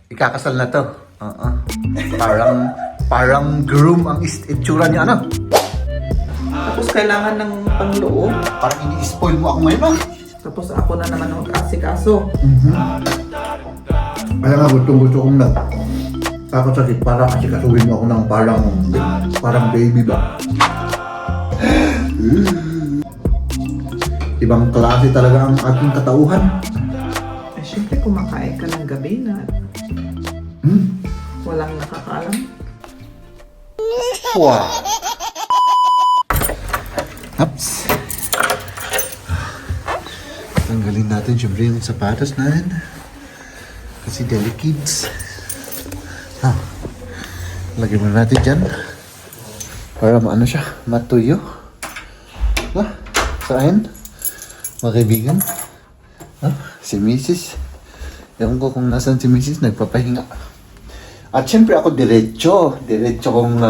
Ikakasal na to. Parang groom ang itsura niya, ano? Tapos kailangan ng panloob. Parang ini-spoil mo ako ngayon, ah. Tapos ako na naman ang asikaso. Kaya nga gusto kong takot sa para kasi kasuhin mo ako ng parang baby ba? Ibang klase talaga ang aking katauhan. Eh, syempre kumakain ka ng gabi na walang nakakaalam. Wow! Ups! Tanggalin natin syempre yung sapatos natin. Kasi delicates. Lagyan mo natin dyan. Para maano siya, matuyo. Saan? Mga kaibigan. Si Mrs. Ewan ko kung nasan si Mrs. Nagpapahinga. At syempre ako diretso kung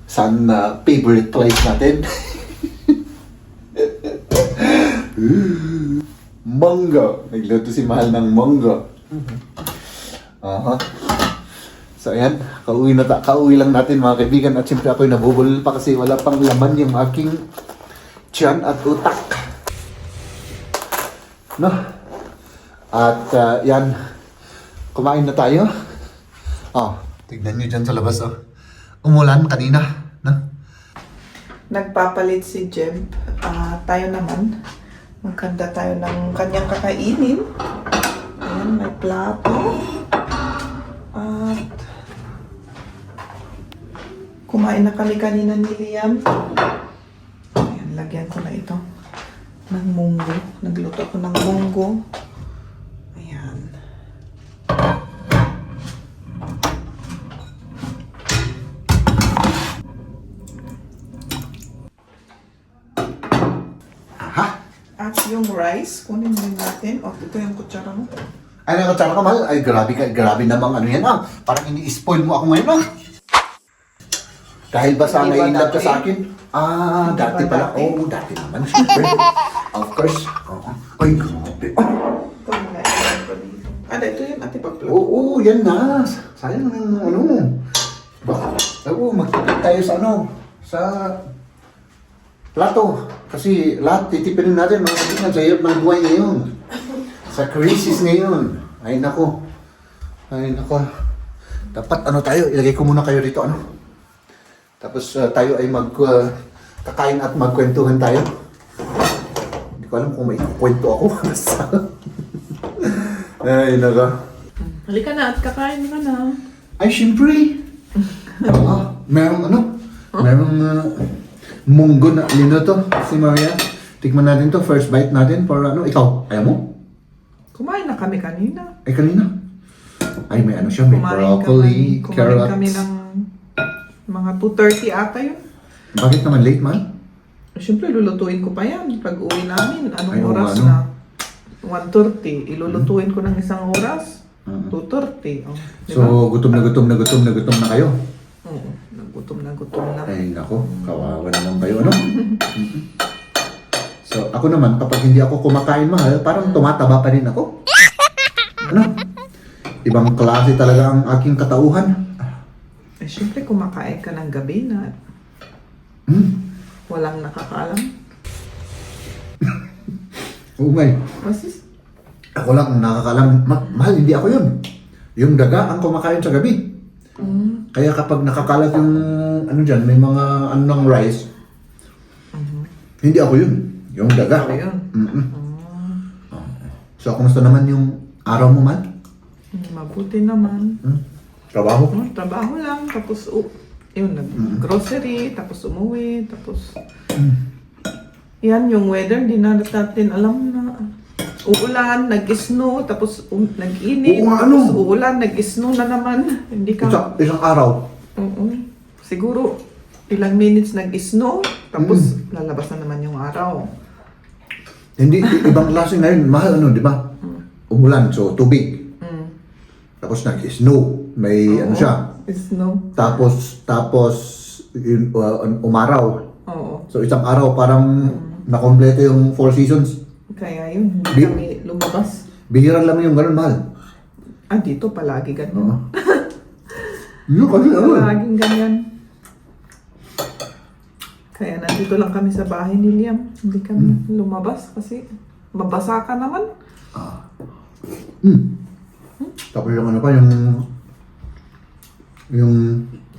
saan favorite place natin. Mangga. Nagluto si Mahal ng mangga. So ayan, kauwi lang natin mga kaibigan. At syempre ako'y nabubulol pa kasi wala pang laman yung aking tiyan at utak. No? At yan, kumain na tayo. Tignan nyo dyan sa labas. Umulan kanina. No? Nagpapalit si Jem. Tayo naman. Magkanda tayo ng kanyang kakainin. Ayan, may plato. At kumain na kami kanina ni Liam. Ayan, lagyan ko na ito ng munggo. Nagluto ako ng munggo. Ayan. At yung rice, kunin din natin. Ito yung kutsara mo. Ay, nakatsara ka, Mahal. Ay, grabe namang ano yan, Parang ini-spoil mo ako ngayon, Dahil ba sana Hindi ba in-love ka dati? sa akin? Dati ba pala. dati? Oo, dati naman. Siyempre. Of course. Ay, grabe. Ito na ilan ko dito. Ito yun, ate pagplato. Oo, yan na. Sayang ng ano. Magtipid tayo sa sa plato. Kasi lahat titipinin natin mga kaibigan sa hirap ng buhay ngayon. Sa crisis ngayon. Ay nako. Dapat tayo, ilagay ko muna kayo rito Tapos tayo ay kakain at magkwentuhan tayo. Hindi ko alam kung may kwento ako. Ay nako. Halika na at kakain ka na. Ay, syempre. Merong munggo na linuto si Maria. Tikman natin to, first bite natin para ikaw, ayaw mo? Kumain na kami kanina. Ay, kanina. Ay, may siya, may broccoli, Kumain carrots. kami ng mga 2:30 ata yun. Bakit naman late, man? Siyempre, lulutuin ko pa yan. Pag uwi namin, anong Ay, oo, oras ano? na? 1:30. Ilulutuin ko ng isang oras. 2:30. So, gutom na kayo. Oo, nagutom na. Ay, nako, kawawa naman kayo, So, ako naman, kapag hindi ako kumakain, Mahal, parang tumataba pa rin ako. Ibang klase talaga ang aking katauhan. Eh, siyempre, kumakain ka ng gabi na walang nakakaalam. Oo nga. Kasi, Ako lang ang nakakalam. Mahal, hindi ako yun. Yung daga ang kumakain sa gabi. Kaya kapag nakakalat yung dyan, may mga ng rice, hindi ako yun. Yung daga. ano yun? So, kumusta naman yung araw mo, man? Mabuti naman. Trabaho? Trabaho lang, tapos nag-grocery, tapos umuwi, tapos yan, yung weather, di na natin alam na uulan, nag-snow, tapos nag-init, Oo nga, tapos uulan, nag-snow na naman. Hindi ka... Isang araw. Siguro, ilang minutes nag-snow, tapos lalabas na naman yung araw. Hindi, ibang klase ngayon. Mahal, di ba? Umulan, so tubig. Tapos nag-snow. May siya. Snow. Tapos umaraw. Oo. So isang araw parang nakompleto yung 4 seasons. Kaya yun, hindi kami lumabas. Bihira lang yung ganun, Mahal. Dito palagi Oo. ganyan. Yun kasi ano eh. Palaging ganyan. Kaya nandito lang kami sa bahay ni Liam. Hindi kami lumabas kasi mabasa ka naman. Tapos yung ano pa, yung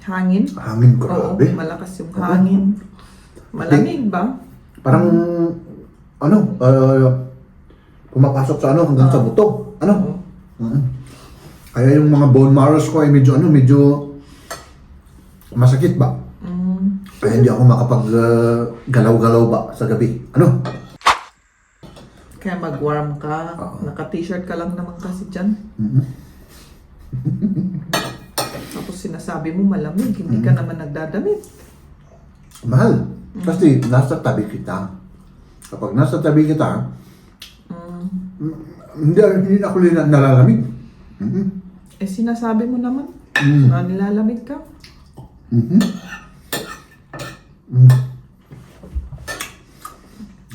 Hangin. hangin, Oo, grabe. malakas yung hangin. Malamig ba? Parang, ano, pumapasok sa ano, hanggang sa buto. Ano? Oo. Kaya yung mga bone marrows ko ay medyo masakit ba? Kaya hindi ako makapag-galaw-galaw ba sa gabi. Ano? Kaya mag-warm ka. Naka-t-shirt ka lang naman kasi dyan. Tapos sinasabi mo malamig, hindi ka naman nagdadamit. Mahal. Kasi nasa tabi kita. Kapag nasa tabi kita, hindi ako nalalamig. Sinasabi mo naman na nilalamig ka.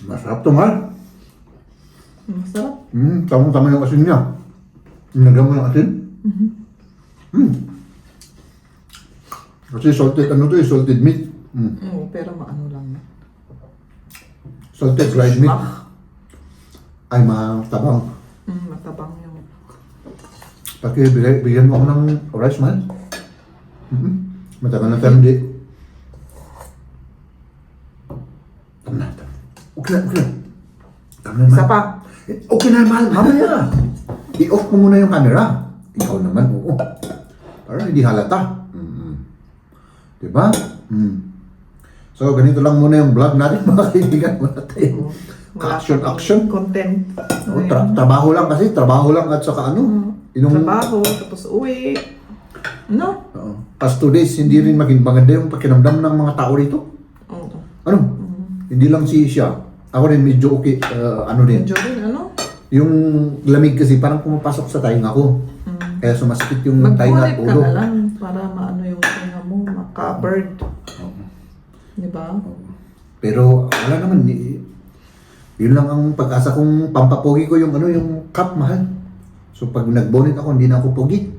Masarap to, mahal. Masarap. Tamang-tama yung asin niya. Nilagyan mo ng asin? Kasi salted, ano to eh, salted meat. Oo, pero maano lang. Salted dried meat. Ah. Ay, matabang. Matabang yung... Bigyan mo ako ng rice, man. Matagal na tayo hindi. Tama na. Okay na. Tama na, Isa man. pa. Okay na, mahal. Mamaya. I-off mo muna yung camera. Ikaw naman, oo. Para hindi halata. Diba? So, ganito lang muna yung vlog natin, mga kaibigan. Wala tayo. Wala Action. content. Oh, trabaho lang kasi. Trabaho lang at saka ano. Trabaho, tapos uwi. No? Past 2 days, hindi rin maging maganda yung pakinamdam ng mga tao rito. Oo. Ano? Hindi lang si siya. Ako rin medyo okay. Ano din. Medyo rin, ano? Yung lamig kasi parang pumapasok sa tainga ko. Kaya sumasakit yung tainga at Mag-collect ka ulo. na lang para maano yung tinga mo, maka-covered. Diba? Pero wala naman. Yun lang ang pag-asa kong pampapogi ko yung ano, yung cup, mahal. So pag nag-bonnet ako, hindi na ako pogi.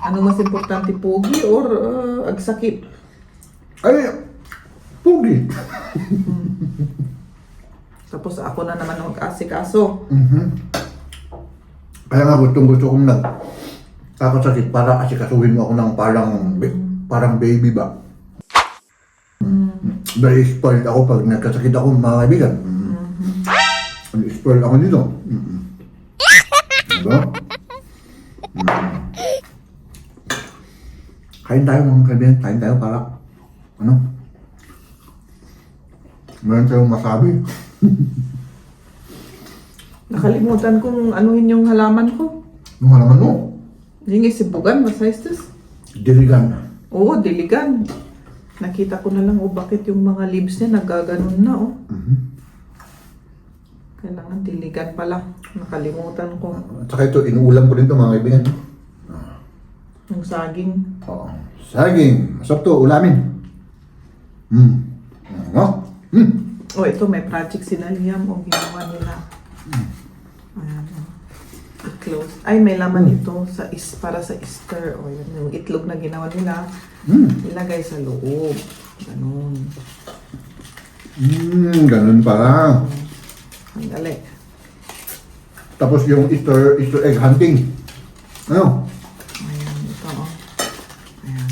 Ano mas importante, pogi or agsakit? Ay, pogi. Tapos ako na naman ang mag-asikaso. Kaya nga gusto kong kakasakit para asikasuhin mo ako ng parang baby ba. Dahil spoiled ako pag nagkasakit ako, mga kaibigan. Spoiled ako dito. Diba? Kain tayo mga kaibigan, kain tayo para ano? Meron tayong masabi. Nakalimutan kong anuhin yung halaman ko. Yung halaman mo, Yung isibugan, masayos. diligan. Oo, diligan. Nakita ko na lang, bakit yung mga leaves niya nagaganon na, Kailangan diligan pala. Nakalimutan ko. At saka ito, inuulam ko rin ito mga kaibigan. Yung saging. Oo. Saging. Masarap to, ulamin. Ano? Ito may project sila Liam o ginawa nila. Ayan. I-close. Ay, may laman ito para sa Easter. Yun, yung itlog na ginawa nila. Ilagay sa loob. Ganun. Ganun pala. Ang gali. Tapos yung Easter egg hunting. Ano? Ayan, ito Ayan.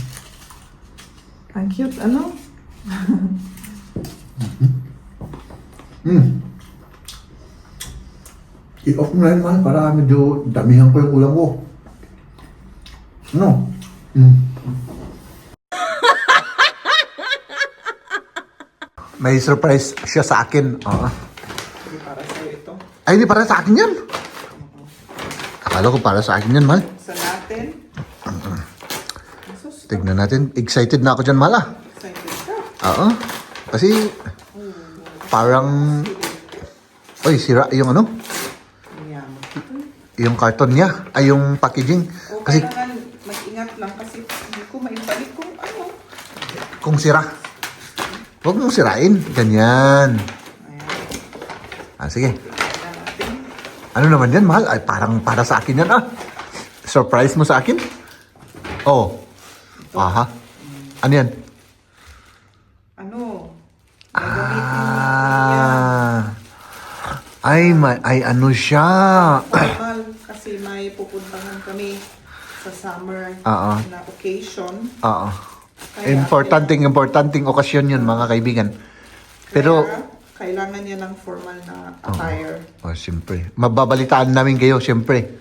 Ang cute, ano? I-off mo na yun, man, para medyo damihan ko yung ulam ko. Ano? May surprise siya sa akin. Hindi para sa'yo ito. Ay, hindi para sa akin yan. Akala ko para sa akin yan, man. Sa natin. Sus, Tignan natin. Excited na ako dyan, Mala. excited ka. Oo. Kasi, parang... Oy, sira yung ano? Ayan. Yung karton niya. Ay, yung packaging. O, Kasi, kailangan mag-ingat lang kasi hindi ko maibalik kung ano. kung sira. Huwag mong sirain. Ganyan. Ayan. Sige. Tignan natin. Ano naman yan, mahal? Ay, parang para sa akin yan, Surprise mo sa akin? Oh. Aha. Ano yan? Ano? Gagamitin niya yan. Ay ano siya. Formal kasi may pupuntahan kami sa summer Oo. na occasion. Oo. Kaya- Importanteng okasyon yun, mga kaibigan. Pero, Kaya kailangan niya ng formal na attire. siyempre. Mababalitaan namin kayo, siyempre.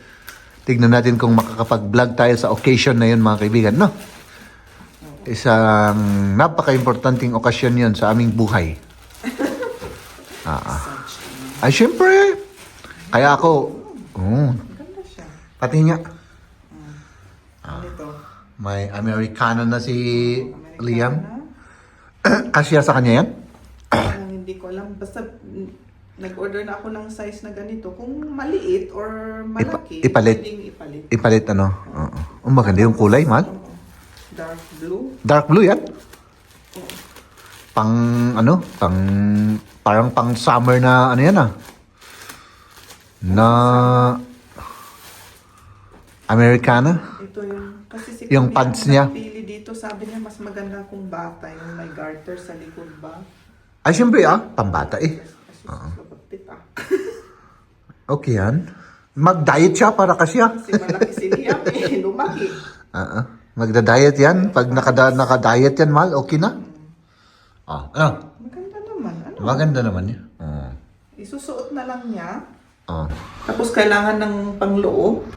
Tignan natin kung makakapag-vlog tayo sa occasion na yun, mga kaibigan, no? Isang napaka-importanting okasyon yun sa aming buhay. Ay, siyempre. Kaya ako, Maganda siya. pati nga, Ano ito? may Americano na si Americana. Liam. Kasya sa kanya yan? Hindi ko alam. Basta nag-order na ako ng size na ganito. Kung maliit or malaki, Ipalit. pwedeng ipalit. Ipalit ano? Oo. Maganda yung kulay, mahal. Oo. Dark blue. Dark blue yan? Pang, parang pang summer na, ano yan ah? Na, Americana? Ito yung, kasi si Yung Kuya pants niya? nagpili dito, sabi niya mas maganda kung bata yung may garter sa likod ba. Ay, siyempre pambata eh. Kasi kapagpit Okay yan. Mag-diet siya para kasya. Kasi malaki si Liam lumaki. Magda-diet yan. Pag naka-diet yan, mahal, okay na. Ano? Maganda naman. Ano? Maganda naman yan. Isusuot na lang niya. Oh. Tapos kailangan ng pangloob.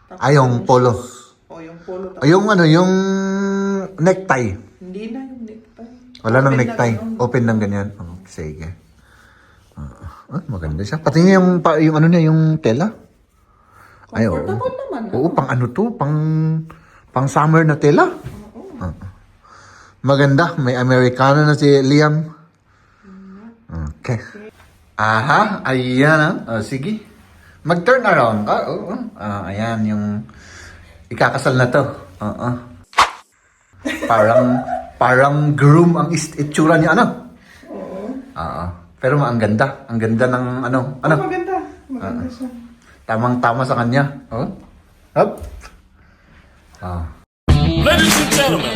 Tapos Ay, yung polo. yung polo. Tapos, Yung yung necktie. hindi na yung necktie. Wala nang Open na necktie. ganun. Open lang ganyan. Oh, sige. Maganda siya. Pati nga yung ano niya, yung tela. Ay, oo. Comfortable naman. Oo, pang ano to, pang summer na tela. Maganda, may Americano na si Liam. Okay. Aha, ayan sige. Mag-turn around ka. Oo. Ayan yung ikakasal na to. Oo. Parang groom ang itsura niya, ano? Oo. Pero ang ganda. Ang ganda ng ano. Maganda. Maganda siya. Tamang-tama sa kanya. Oh. Up. Ladies and gentlemen,